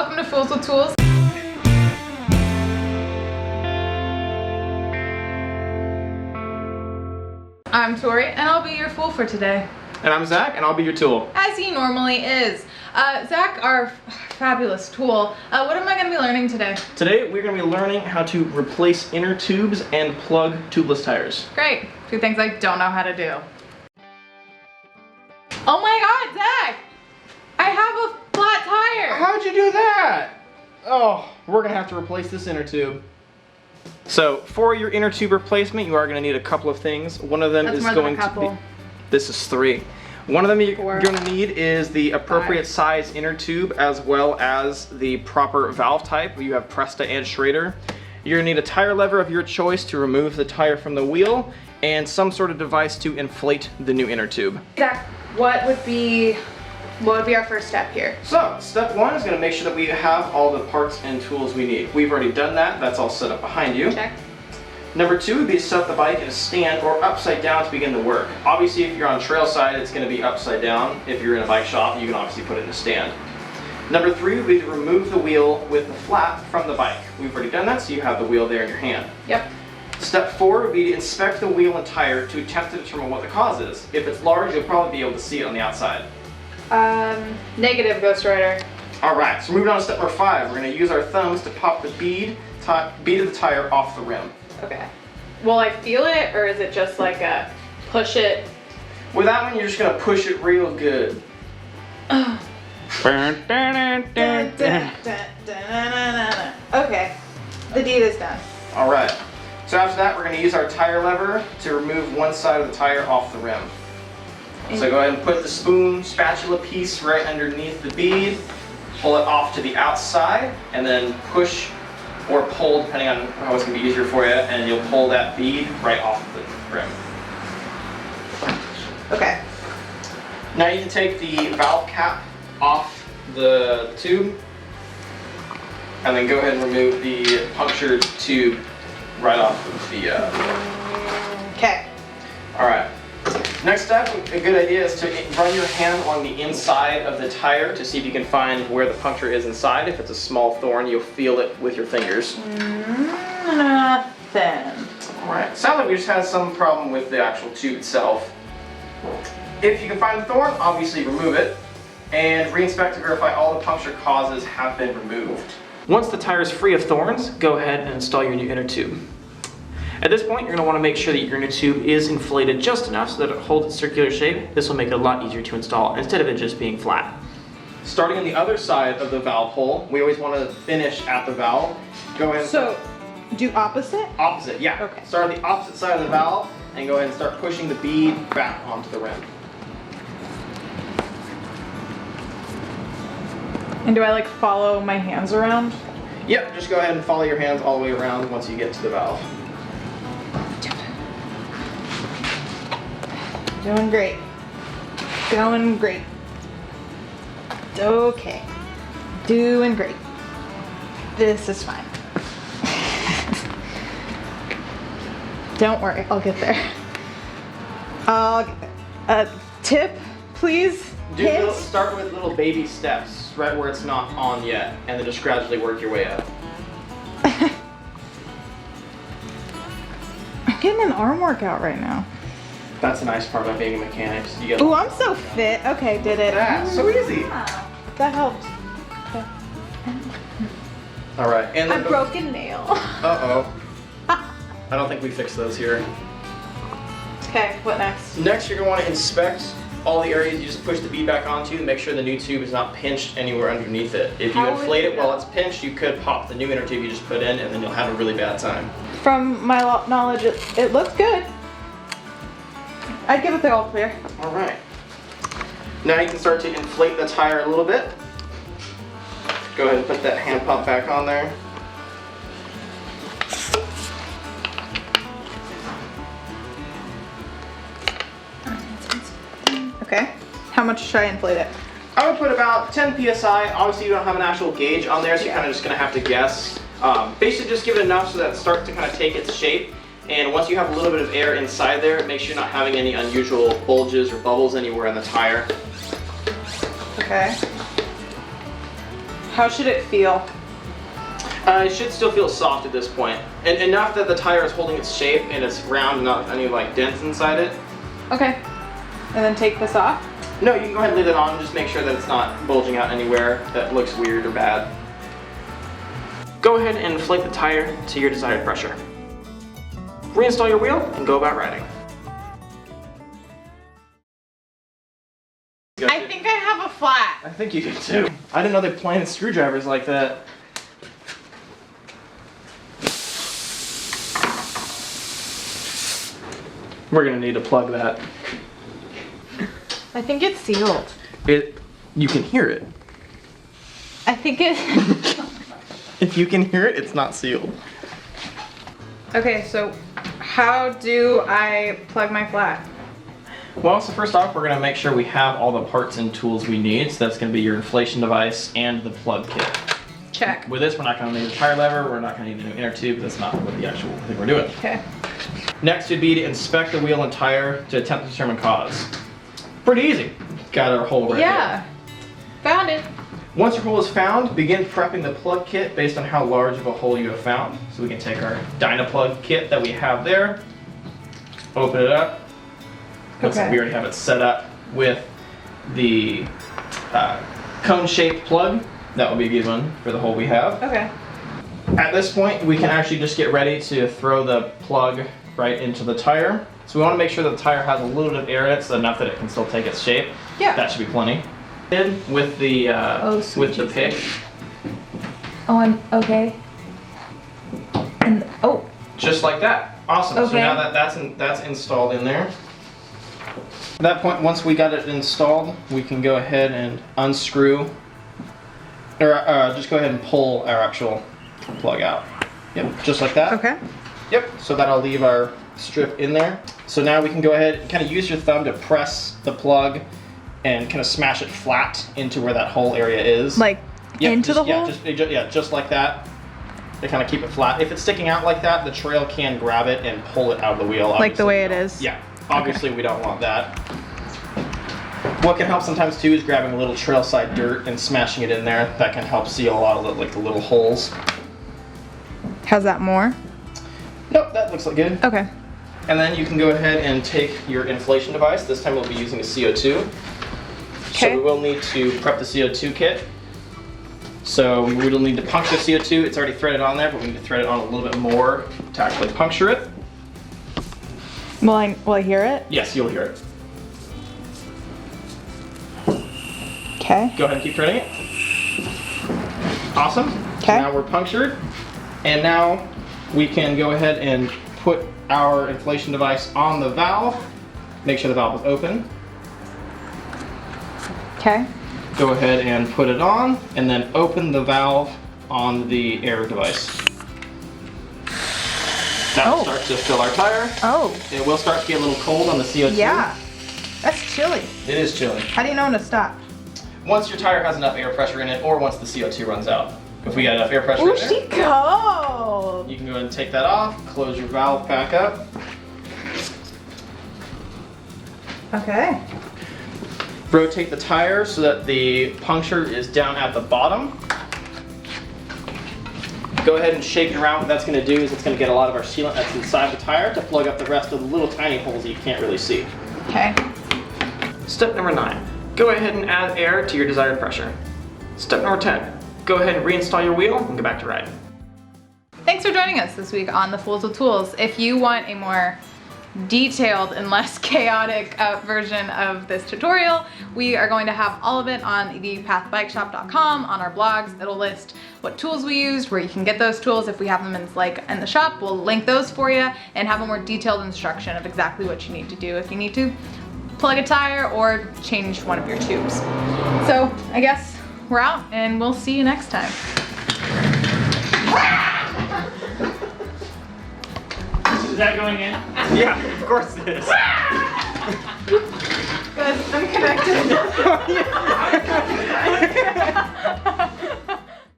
welcome to Fools with Tools. I'm Tori, and I'll be your fool for today. And I'm Zach, and I'll be your tool. As he normally is. Zach, our fabulous tool, what am I going to be learning today? Today, we're going to be learning how to replace inner tubes and plug tubeless tires. Great. Two things I don't know how to do. Oh my God, Zach! I have a flat tire! How'd you do that? Oh, we're going to have to replace this inner tube. So, for your inner tube replacement, you are going to need a couple of things. One of them is going to be... This is 3. One of them you're going to need is the appropriate size inner tube, as well as the proper valve type. You have Presta and Schrader. You're going to need a tire lever of your choice to remove the tire from the wheel, and some sort of device to inflate the new inner tube. Zach, what would be our first step here? So, step 1 is going to make sure that we have all the parts and tools we need. We've already done that. That's all set up behind you. Check. Number 2 would be to set the bike in a stand or upside down to begin the work. Obviously, if you're on trail side, it's going to be upside down. If you're in a bike shop, you can obviously put it in a stand. Number 3 would be to remove the wheel with the flap from the bike. We've already done that, so you have the wheel there in your hand. Yep. Step 4 would be to inspect the wheel and tire to attempt to determine what the cause is. If it's large, you'll probably be able to see it on the outside. Negative, Ghost Rider. Alright, so moving on to step number 5, we're going to use our thumbs to pop the bead of the tire off the rim. Okay. Will I feel it, or is it just like a push it? With that one, you're just going to push it real good. Okay, the deed is done. Alright, so after that, we're going to use our tire lever to remove one side of the tire off the rim. So go ahead and put the spatula piece right underneath the bead, pull it off to the outside, and then push or pull, depending on how it's going to be easier for you, and you'll pull that bead right off the rim. Okay. Now you can take the valve cap off the tube, and then go ahead and remove the punctured tube right off of the... Okay. Alright. Next step, a good idea is to run your hand along the inside of the tire to see if you can find where the puncture is inside. If it's a small thorn, you'll feel it with your fingers. Nothing. Alright, sounds like we just had some problem with the actual tube itself. If you can find the thorn, obviously remove it, and re-inspect to verify all the puncture causes have been removed. Once the tire is free of thorns, go ahead and install your new inner tube. At this point, you're going to want to make sure that your inner tube is inflated just enough so that it holds its circular shape. This will make it a lot easier to install instead of it just being flat. Starting on the other side of the valve hole, we always want to finish at the valve. Go ahead and do opposite? Opposite, yeah. Okay. Start on the opposite side of the valve and go ahead and start pushing the bead back onto the rim. And do I like follow my hands around? Yep, just go ahead and follow your hands all the way around once you get to the valve. Doing great. Going great. Okay. Doing great. This is fine. Don't worry, I'll get there. I'll get there. Tip, please? Start with little baby steps, right where it's not on yet, and then just gradually work your way up. I'm getting an arm workout right now. That's the nice part about being a mechanic. Ooh, I'm so fit. Okay, did it. That's so easy. That helped. Okay. All right, and then I broke a nail. Uh-oh. I don't think we fixed those here. Okay, what next? Next, you're going to want to inspect all the areas you just push the bead back onto to make sure the new tube is not pinched anywhere underneath it. If you inflate it while it's pinched, you could pop the new inner tube you just put in, and then you'll have a really bad time. From my knowledge, it looks good. I'd give it the all clear. All right. Now you can start to inflate the tire a little bit. Go ahead and put that hand pump back on there. Okay. How much should I inflate it? I would put about 10 psi. Obviously, you don't have an actual gauge on there, so you're kind of just going to have to guess. Basically, just give it enough so that it starts to kind of take its shape. And once you have a little bit of air inside there, make sure you're not having any unusual bulges or bubbles anywhere in the tire. Okay. How should it feel? It should still feel soft at this point. And enough that the tire is holding its shape and it's round and not any like dents inside it. Okay. And then take this off? No, you can go ahead and leave it on and just make sure that it's not bulging out anywhere that looks weird or bad. Go ahead and inflate the tire to your desired pressure. Reinstall your wheel and go about riding. I think I have a flat. I think you do too. I didn't know they planted screwdrivers like that. We're gonna need to plug that. I think it's sealed. You can hear it. I think it... If you can hear it, it's not sealed. Okay, so how do I plug my flat? Well, so first off, we're gonna make sure we have all the parts and tools we need. So that's gonna be your inflation device and the plug kit. Check. With this, we're not gonna need a tire lever, we're not gonna need a new inner tube, that's not what the actual thing we're doing. Okay. Next would be to inspect the wheel and tire to attempt to determine cause. Pretty easy. Got our hole right Yeah. Found it. there. Once your hole is found, begin prepping the plug kit based on how large of a hole you have found. So we can take our Dynaplug kit that we have there, open it up. Looks like we already have it set up with the cone-shaped plug. That would be a good one for the hole we have. Okay. At this point, we can actually just get ready to throw the plug right into the tire. So we want to make sure that the tire has a little bit of air in it, so enough that it can still take its shape. Yeah. That should be plenty. In with the with the pick, Oh, I'm okay. And oh. just like that. Awesome. So Okay. now that that's installed in there. At that point, once we got it installed, we can go ahead and unscrew, or just go ahead and pull our actual plug out. Yep, just like that. Okay. Yep, so that'll leave our strip in there. So now we can go ahead and kind of use your thumb to press the plug and kind of smash it flat into where that hole area is. Like Yep, into just, the hole? just like that. To kind of keep it flat. If it's sticking out like that, the trail can grab it and pull it out of the wheel. Like the way it we don't- is? Yeah, obviously we don't want that. What can help sometimes too is grabbing a little trail side dirt and smashing it in there. That can help seal a lot of the little holes. How's that more? Nope, that looks like good. Okay. And then you can go ahead and take your inflation device. This time we'll be using a CO2. Okay. So we will need to prep the CO2 kit. So we will need to puncture CO2. It's already threaded on there, but we need to thread it on a little bit more to actually puncture it. Will I hear it? Yes, you'll hear it. Okay. Go ahead and keep threading it. Awesome. Okay. So now we're punctured. And now we can go ahead and put our inflation device on the valve. Make sure the valve is open. Okay. Go ahead and put it on, and then open the valve on the air device. That will start to fill our tire. Oh. It will start to get a little cold on the CO2. Yeah. That's chilly. It is chilly. How do you know when to stop? Once your tire has enough air pressure in it, or once the CO2 runs out. If we got enough air pressure Ooh, in there, she cold. you can go ahead and take that off, close your valve back up. Okay. Rotate the tire so that the puncture is down at the bottom. Go ahead and shake it around. What that's going to do is it's going to get a lot of our sealant that's inside the tire to plug up the rest of the little tiny holes that you can't really see. Okay. Step number 9. Go ahead and add air to your desired pressure. Step number 10. Go ahead and reinstall your wheel and go back to riding. Thanks for joining us this week on the Fools with Tools. If you want a more detailed and less chaotic version of this tutorial, we are going to have all of it on the pathbikeshop.com on our blogs. It'll list what tools we used, where you can get those tools if we have them in the shop. We'll link those for you and have a more detailed instruction of exactly what you need to do if you need to plug a tire or change one of your tubes. So I guess we're out and we'll see you next time. Is that going in? Yeah, of course it is. Good, I'm connected.